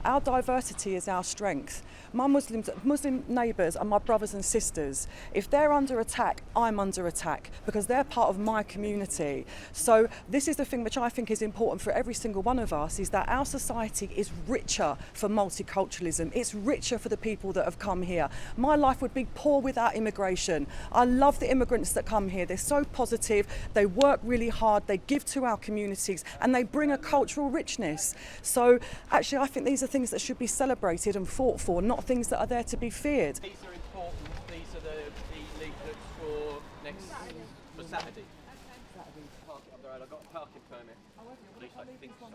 Our diversity is our strength. My Muslim neighbours are my brothers and sisters. If they're under attack, I'm under attack because they're part of my community. So this is the thing which I think is important for every single one of us, is that our society is richer for multiculturalism. It's richer for the people that have come here. My life would be poor without immigration. I love the immigrants that come here. They're so positive, they work really hard, they give to our communities, and they bring a cultural richness. So actually I think these are things that should be celebrated and fought for, not things that are there to be feared. These are important. These are the leaflets for Saturday. Park it up the road. I've got a parking permit. At least I think so.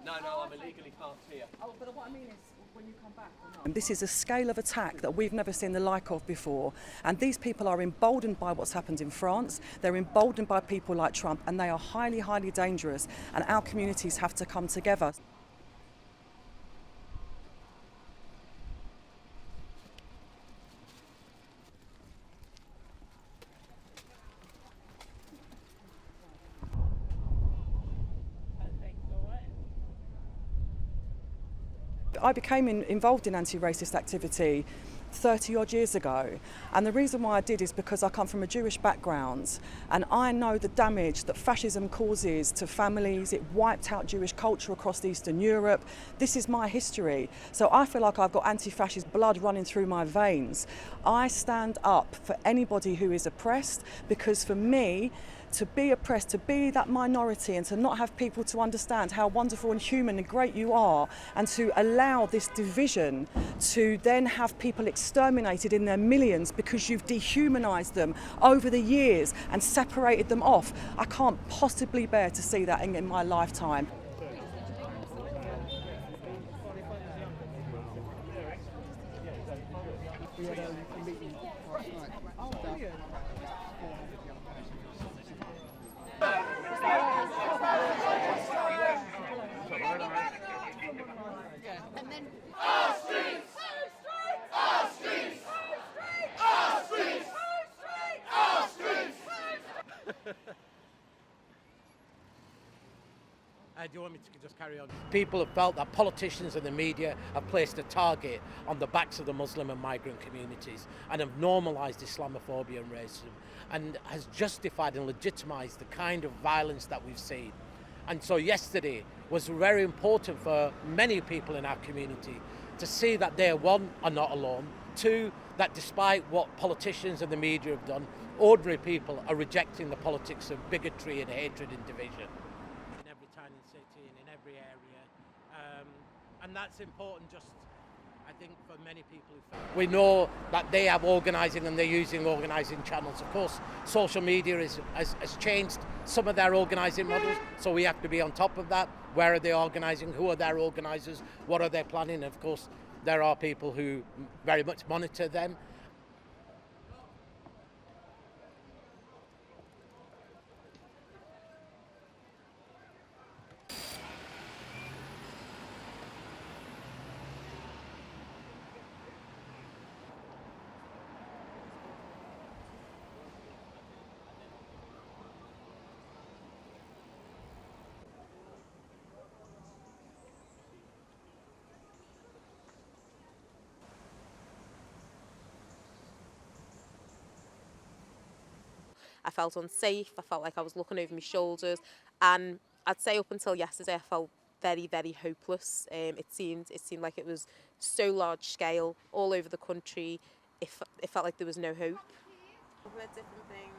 No, I'm illegally parked here. Oh, but what I mean is when you come back. This is a scale of attack that we've never seen the like of before. And these people are emboldened by what's happened in France. They're emboldened by people like Trump, and they are highly, highly dangerous. And our communities have to come together. I became involved in anti-racist activity 30 odd years ago, and the reason why I did is because I come from a Jewish background, and I know the damage that fascism causes to families. It wiped out Jewish culture across Eastern Europe. This is my history, so I feel like I've got anti-fascist blood running through my veins. I stand up for anybody who is oppressed, because for me, to be oppressed, to be that minority, and to not have people to understand how wonderful and human and great you are, and to allow this division to then have people exterminated in their millions because you've dehumanised them over the years and separated them off. I can't possibly bear to see that in my lifetime. And then our streets, our streets, our streets, our streets. Do you want me to just carry on? People have felt that politicians and the media have placed a target on the backs of the Muslim and migrant communities and have normalised Islamophobia and racism, and has justified and legitimised the kind of violence that we've seen. And so yesterday was very important for many people in our community to see that they, one, are not alone, two, that despite what politicians and the media have done, ordinary people are rejecting the politics of bigotry and hatred and division. In every town and city and in every area. And that's important just, I think, for many people. We know that they have organising and they're using organising channels. Of course, social media has changed some of their organising models, so we have to be on top of that. Where are they organising? Who are their organisers? What are they planning? And of course, there are people who very much monitor them. I felt unsafe, I felt like I was looking over my shoulders, and I'd say up until yesterday I felt very, very hopeless. It seemed like it was so large scale, all over the country. It felt like there was no hope. We had different things,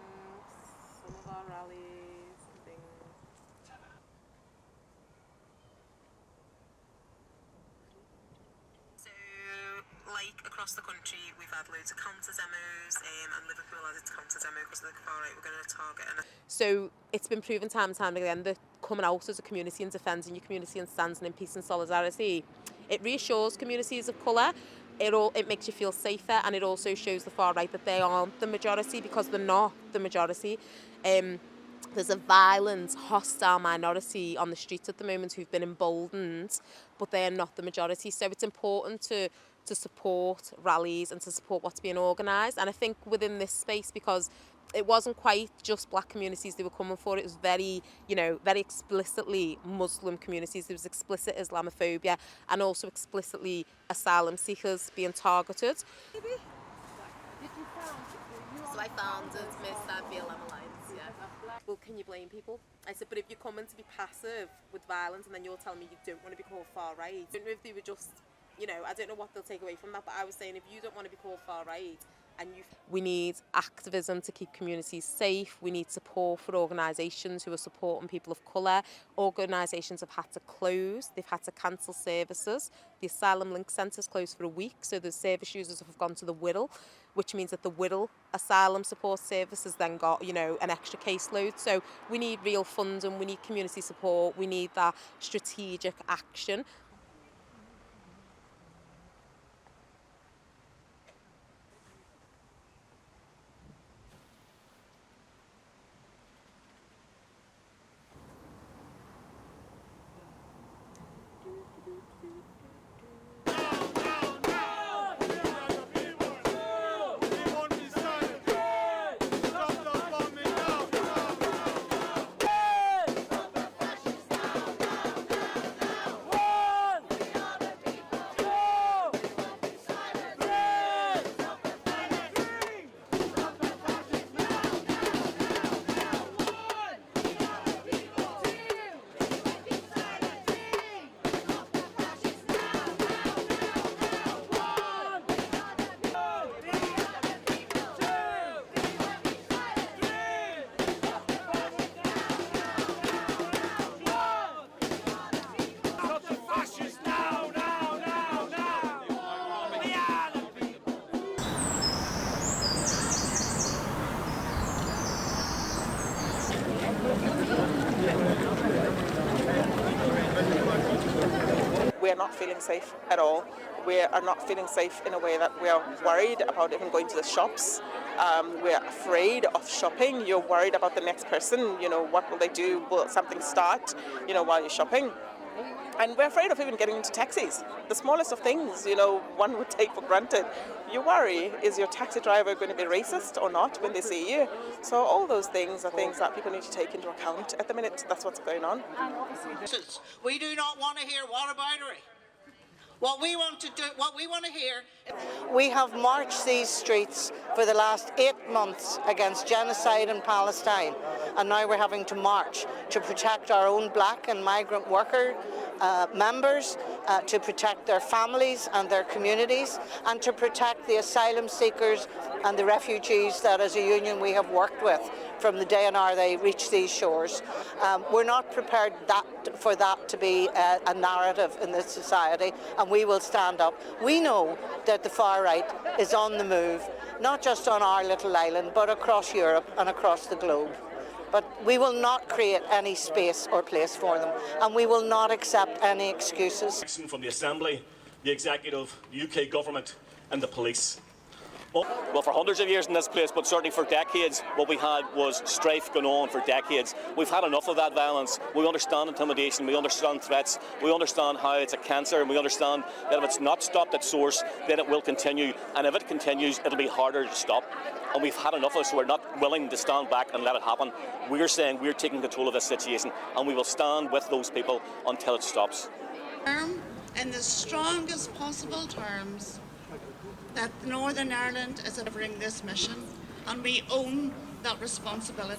some of our rallies and things. Like across the country, we've had loads of counter demos, and Liverpool has its counter demo because of the far right we're going to target. So it's been proven time and time again that coming out as a community and defending your community and standing in peace and solidarity, it reassures communities of colour. It makes you feel safer, and it also shows the far right that they aren't the majority, because they're not the majority. There's a violent, hostile minority on the streets at the moment who've been emboldened, but they are not the majority. So it's important to to support rallies and to support what's being organised. And I think within this space, because it wasn't quite just black communities they were coming for, it was very, very explicitly Muslim communities. There was explicit Islamophobia and also explicitly asylum seekers being targeted. So I founded Mr. BLM Alliance, yeah. Well, can you blame people? I said, but if you're coming to be passive with violence and then you're telling me you don't want to be called far right, I don't know if they were just, I don't know what they'll take away from that, but I was saying if you don't want to be called far right, we need activism to keep communities safe. We need support for organisations who are supporting people of colour. Organisations have had to close. They've had to cancel services. The Asylum Link Centre's closed for a week, so the service users have gone to the Whittle, which means that the Whittle Asylum Support Service has then got, an extra caseload. So we need real funding, we need community support, we need that strategic action. We are not feeling safe at all. We are not feeling safe in a way that we are worried about even going to the shops. We are afraid of shopping. You're worried about the next person. What will they do? Will something start, while you're shopping? And we're afraid of even getting into taxis. The smallest of things, one would take for granted. You worry, is your taxi driver going to be racist or not when they see you? So all those things are things that people need to take into account. At the minute, that's what's going on. We do not want to hear whataboutery. What we want to hear. We have marched these streets for the last 8 months against genocide in Palestine, and now we're having to march to protect our own black and migrant worker members, to protect their families and their communities, and to protect the asylum seekers and the refugees that as a union we have worked with from the day and hour they reach these shores. We're not prepared for that to be a narrative in this society, and we will stand up. We know that the far right is on the move, not just on our little island, but across Europe and across the globe. But we will not create any space or place for them, and we will not accept any excuses. From the Assembly, the Executive, the UK Government and the police. Well, for hundreds of years in this place, but certainly for decades, what we had was strife going on for decades. We've had enough of that violence. We understand intimidation, we understand threats, we understand how it's a cancer, and we understand that if it's not stopped at source, then it will continue. And if it continues, it'll be harder to stop. And we've had enough of it, so we're not willing to stand back and let it happen. We're saying we're taking control of this situation, and we will stand with those people until it stops. In the strongest possible terms, that Northern Ireland is delivering this mission, and we own that responsibility.